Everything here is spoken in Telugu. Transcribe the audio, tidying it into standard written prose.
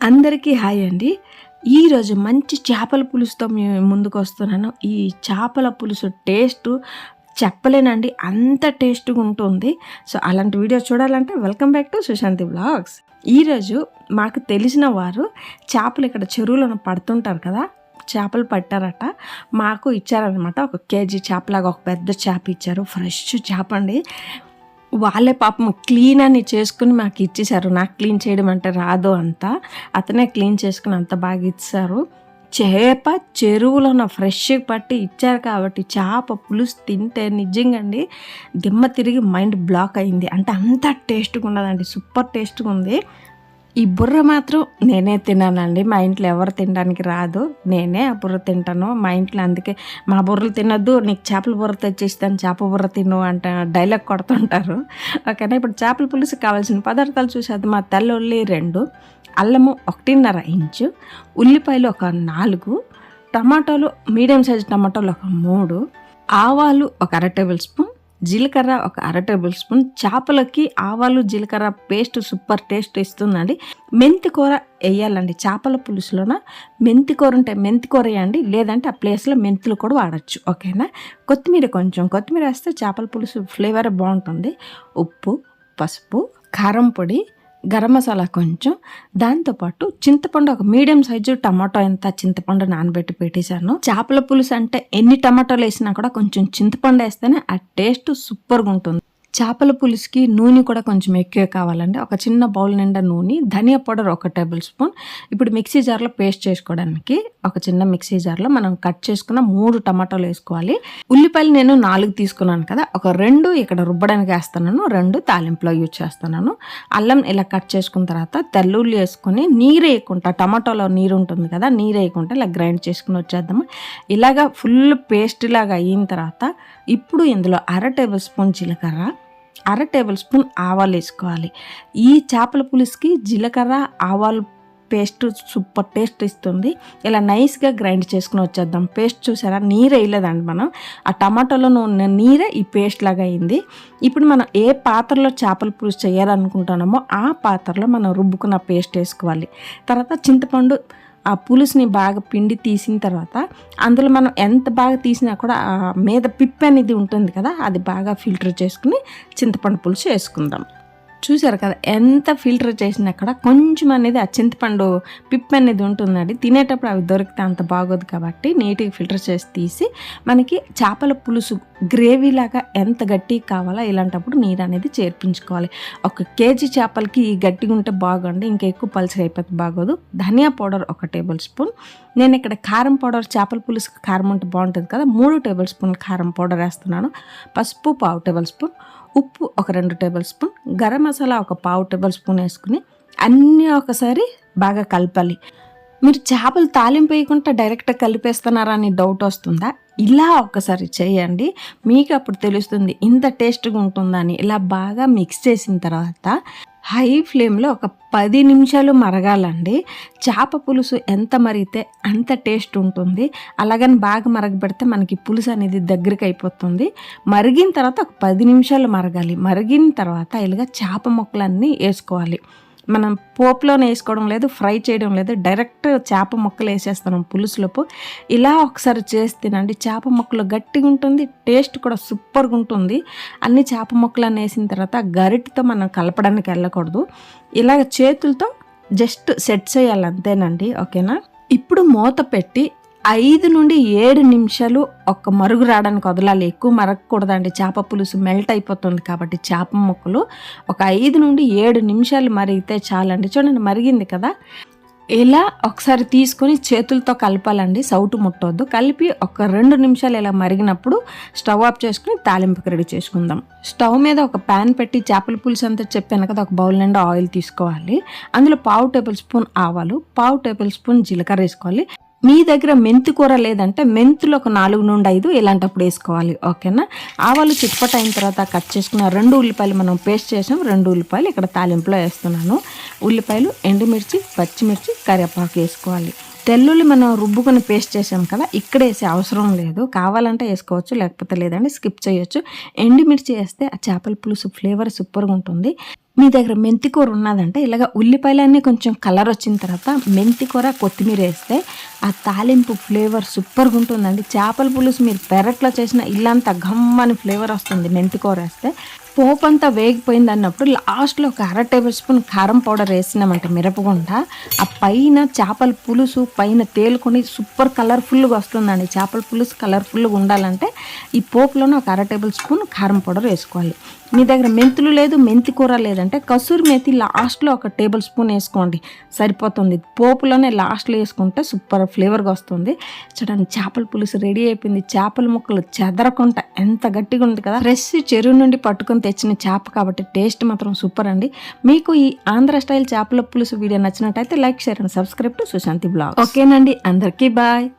అందరికీ హాయ్ అండి. ఈరోజు మంచి చేపల పులుసుతో మేము ముందుకు వస్తున్నాను. ఈ చేపల పులుసు టేస్ట్ చెప్పలేనండి, అంత టేస్ట్గా ఉంటుంది. సో అలాంటి వీడియో చూడాలంటే welcome back to Sushanti vlogs. ఈరోజు మాకు తెలిసిన వారు చేపలు ఇక్కడ చెరువులను పడుతుంటారు కదా, చేపలు పట్టారట, మాకు ఇచ్చారనమాట. 1 కేజీ చేపలాగా ఒక పెద్ద చేప ఇచ్చారు, ఫ్రెష్ చేప అండి. వాళ్ళే పాపం క్లీన్ అని చేసుకుని మాకు ఇచ్చేసారు. నాకు క్లీన్ చేయడం అంటే రాదు, అంతా అతనే క్లీన్ చేసుకుని అంత బాగా ఇచ్చారు. చేప చెరువులో ఫ్రెష్ పట్టి ఇచ్చారు కాబట్టి చేప పులుసు తింటే నిజంగా అండి దిమ్మ తిరిగి మైండ్ బ్లాక్ అయింది. అంటే అంత టేస్ట్గా ఉన్నదండి, సూపర్ టేస్ట్గా ఉంది. ఈ బుర్ర మాత్రం నేనే తిన్నానండి, మా ఇంట్లో ఎవరు తినడానికి రాదు, నేనే ఆ బుర్ర తింటాను మా ఇంట్లో. అందుకే మా బుర్రలు తినొద్దు, నీకు చేపల బుర్ర తెచ్చిస్తాను, చేప బుర్ర తిను అంట డైలాగ్ కొడుతుంటారు. ఓకేనా, ఇప్పుడు చేపల పులుసు కావాల్సిన పదార్థాలు చూసేది. మా తెల్లుల్లి 2, అల్లము 1.5 ఇంచు, ఉల్లిపాయలు ఒక 4, టమాటాలు మీడియం సైజు టమాటాలు ఒక 3, ఆవాలు ఒక 1/2 టేబుల్ స్పూన్, జీలకర్ర ఒక 1/2 టేబుల్ స్పూన్. చేపలకి ఆవాలు జీలకర్ర పేస్ట్ సూపర్ టేస్ట్ ఇస్తుందండి. మెంతి కూర వేయాలండి చేపల పులుసులోన. మెంతి కూర ఉంటే మెంతి కూర వేయండి, లేదంటే ఆ ప్లేస్లో మెంతులు కూడా వాడచ్చు. ఓకేనా, కొత్తిమీర వేస్తే చేపల పులుసు ఫ్లేవర్ బాగుంటుంది. ఉప్పు, పసుపు, కారం పొడి, గరం మసాలా కొంచెం, దాంతోపాటు చింతపండు ఒక మీడియం సైజు టమాటో ఎంత చింతపండు నానబెట్టి పెట్టేశాను. చేపల పులుసు అంటే ఎన్ని టమాటోలు వేసినా కూడా కొంచెం చింతపండు వేస్తేనే ఆ టేస్ట్ సూపర్గా ఉంటుంది. చేపల పులుసుకి నూనె కూడా కొంచెం ఎక్కువ కావాలండి. ఒక చిన్న బౌల్ నిండా నూనె, ధనియా పౌడర్ 1 టేబుల్ స్పూన్. ఇప్పుడు మిక్సీ జార్లో పేస్ట్ చేసుకోవడానికి ఒక చిన్న మిక్సీ జార్లో మనం కట్ చేసుకున్న 3 టమాటాలు వేసుకోవాలి. ఉల్లిపాయలు నేను 4 తీసుకున్నాను కదా, ఒక 2 ఇక్కడ రుబ్బడానికి వేస్తున్నాను, 2 తాలింపులో యూజ్ చేస్తున్నాను. అల్లం ఇలా కట్ చేసుకున్న తర్వాత తెల్లుల్లి వేసుకొని నీరు వేయకుండా, టమాటాలో నీరు ఉంటుంది కదా, నీరు వేయకుండా ఇలా గ్రైండ్ చేసుకుని వచ్చేద్దాము. ఇలాగా ఫుల్ పేస్ట్ లాగా అయిన తర్వాత ఇప్పుడు ఇందులో 1/2 టేబుల్ స్పూన్ జీలకర్ర, 1/2 టేబుల్ స్పూన్ ఆవాలు వేసుకోవాలి. ఈ చేపల పులుసుకి జీలకర్ర ఆవాలు పేస్ట్ సూపర్ టేస్ట్ ఇస్తుంది. ఇలా నైస్గా గ్రైండ్ చేసుకుని వచ్చేద్దాం. పేస్ట్ చూసారా, నీరు వేయలేదండి మనం, ఆ టమాటోలో ఉన్న నీరే ఈ పేస్ట్ లాగా అయింది. ఇప్పుడు మనం ఏ పాత్రలో చేపల పులుసు చేయాలనుకుంటున్నామో ఆ పాత్రలో మనం రుబ్బుకున్న పేస్ట్ వేసుకోవాలి. తర్వాత చింతపండు, ఆ పులుసుని బాగా పిండి తీసిన తర్వాత అందులో మనం ఎంత బాగా తీసినా కూడా మీద పిప్పి అనేది ఉంటుంది కదా, అది బాగా ఫిల్టర్ చేసుకుని చింతపండు పులుసు వేసుకుందాం. చూసారు కదా, ఎంత ఫిల్టర్ చేసినా కూడా కొంచెం అనేది ఆ చింతపండు పిప్పి అనేది ఉంటుందండి. తినేటప్పుడు అవి దొరికితే అంత బాగోదు కాబట్టి నీట్గా ఫిల్టర్ చేసి తీసి మనకి చేపల పులుసు గ్రేవీలాగా ఎంత గట్టిగా కావాలో ఇలాంటప్పుడు నీరు అనేది చేర్పించుకోవాలి. 1 కేజీ చేపలకి ఈ గట్టిగా ఉంటే బాగోండి, ఇంకా ఎక్కువ పలుచగా అయిపోతే బాగోదు. ధనియా పౌడర్ 1 టేబుల్ స్పూన్. నేను ఇక్కడ కారం పౌడర్, చేపల పులుసు కారం ఉంటే బాగుంటుంది కదా, 3 టేబుల్ స్పూన్ కారం పౌడర్ వేస్తున్నాను. పసుపు 1/4 టేబుల్ స్పూన్, ఉప్పు ఒక 2 టేబుల్ స్పూన్, గరం మసాలా ఒక 1/4 టేబుల్ స్పూన్ వేసుకుని అన్నీ ఒకసారి బాగా కలపాలి. మీరు చేపలు తాలింపు వేయకుండా డైరెక్ట్గా కలిపేస్తున్నారా అని డౌట్ వస్తుందా? ఇలా ఒకసారి చేయండి, మీకు అప్పుడు తెలుస్తుంది ఇంత టేస్ట్గా ఉంటుందని. ఇలా బాగా మిక్స్ చేసిన తర్వాత హై ఫ్లేమ్లో ఒక 10 నిమిషాలు మరగాలండి. చేప పులుసు ఎంత మరిగితే అంత టేస్ట్ ఉంటుంది. అలాగని బాగా మరగబెడితే మనకి పులుసు అనేది దగ్గరికి అయిపోతుంది. మరిగిన తర్వాత ఒక 10 నిమిషాలు మరగాలి. మరిగిన తర్వాత ఇలాగ చేప ముక్కలన్నీ వేసుకోవాలి. మనం పోపులోనే వేసుకోవడం లేదు, ఫ్రై చేయడం లేదు, డైరెక్ట్ చేప ముక్కలు వేసేస్తున్నాం పులుసులోపు. ఇలా ఒకసారి చేస్తేనండి చేప ముక్కలు గట్టిగా ఉంటుంది, టేస్ట్ కూడా సూపర్గా ఉంటుంది. అన్ని చేప ముక్కలను వేసిన తర్వాత గరిటెతో మనం కలపడానికి వెళ్ళకూడదు, ఇలాగ చేతులతో జస్ట్ సెట్ చేయాలి అంతేనండి. ఓకేనా, ఇప్పుడు మూత పెట్టి 5 నుండి 7 నిమిషాలు ఒక మరుగు రావడానికి వదలాలి. ఎక్కువ మరగకూడదండి, చేప పులుసు మెల్ట్ అయిపోతుంది కాబట్టి. చేప ముక్కలు ఒక 5 నుండి 7 నిమిషాలు మరిగితే చాలండి. చూడండి మరిగింది కదా, ఇలా ఒకసారి తీసుకొని చేతులతో కలపాలండి, సౌటు ముట్టవద్దు. కలిపి ఒక 2 నిమిషాలు ఇలా మరిగినప్పుడు స్టవ్ ఆఫ్ చేసుకుని తాలింపుకి రెడీ చేసుకుందాం. స్టవ్ మీద ఒక ప్యాన్ పెట్టి చేపల పులుసు అంతా చెప్పాను కదా, ఒక బౌల్ నిండా ఆయిల్ తీసుకోవాలి. అందులో 1/4 టేబుల్ స్పూన్ ఆవాలు, 1/4 టేబుల్ స్పూన్ జీలకర్ర వేసుకోవాలి. మీ దగ్గర మెంతి కూర లేదంటే మెంతులు ఒక 4 నుండి 5 ఇలాంటప్పుడు వేసుకోవాలి. ఓకేనా, ఆవాలు చిట్పట అయిన తర్వాత కట్ చేసుకున్న 2 ఉల్లిపాయలు మనం పేస్ట్ చేసాం, 2 ఉల్లిపాయలు ఇక్కడ తాలింపులో వేస్తున్నాను. ఉల్లిపాయలు, ఎండుమిర్చి, పచ్చిమిర్చి, కరివేపాకు వేసుకోవాలి. తెల్లుల్లి మనం రుబ్బుకొని పేస్ట్ చేసాం కదా, ఇక్కడ వేసే అవసరం లేదు, కావాలంటే వేసుకోవచ్చు, లేకపోతే లేదండి స్కిప్ చేయొచ్చు. ఎండుమిర్చి వేస్తే ఆ చేపల పులుసు ఫ్లేవర్ సూపర్గా ఉంటుంది. మీ దగ్గర మెంతికూర ఉన్నదంటే ఇలాగ ఉల్లిపాయలన్నీ కొంచెం కలర్ వచ్చిన తర్వాత మెంతికూర కొత్తిమీర వేస్తే ఆ తాలింపు ఫ్లేవర్ సూపర్గా ఉంటుందండి. చేపల పులుసు మీరు పెరట్లో చేసిన ఇల్లంతా గమ్మని ఫ్లేవర్ వస్తుంది మెంతికూర వేస్తే. పోపు అంతా వేగిపోయింది అన్నప్పుడు లాస్ట్లో ఒక 1/2 టేబుల్ స్పూన్ కారం పౌడర్ వేసినామంటే మిరపగుండ ఆ పైన చేపల పులుసు పైన తేలుకొని సూపర్ కలర్ఫుల్గా వస్తుందండి. చేపల పులుసు కలర్ఫుల్గా ఉండాలంటే ఈ పోపులోనే ఒక 1/2 టేబుల్ స్పూన్ కారం పౌడర్ వేసుకోవాలి. మీ దగ్గర మెంతులు లేదు, మెంతి కూర లేదంటే కసూరి మేతి లాస్ట్లో ఒక టేబుల్ స్పూన్ వేసుకోండి, సరిపోతుంది. పోపులోనే లాస్ట్లో వేసుకుంటే సూపర్ ఫ్లేవర్గా వస్తుంది. చూడండి, చేపల పులుసు రెడీ అయిపోయింది. చేపల ముక్కలు చెదరకుండా ఎంత గట్టిగా ఉంది కదా. ఫ్రెష్ చెరువు నుండి పట్టుకొని తెచ్చిన చేప కాబట్టి టేస్ట్ మాత్రం సూపర్ అండి. మీకు ఈ ఆంధ్ర స్టైల్ చేపల పులుసు వీడియో నచ్చినట్టయితే like, share and subscribe to Sushanti blog. ఓకేనండి, అందరికీ బాయ్.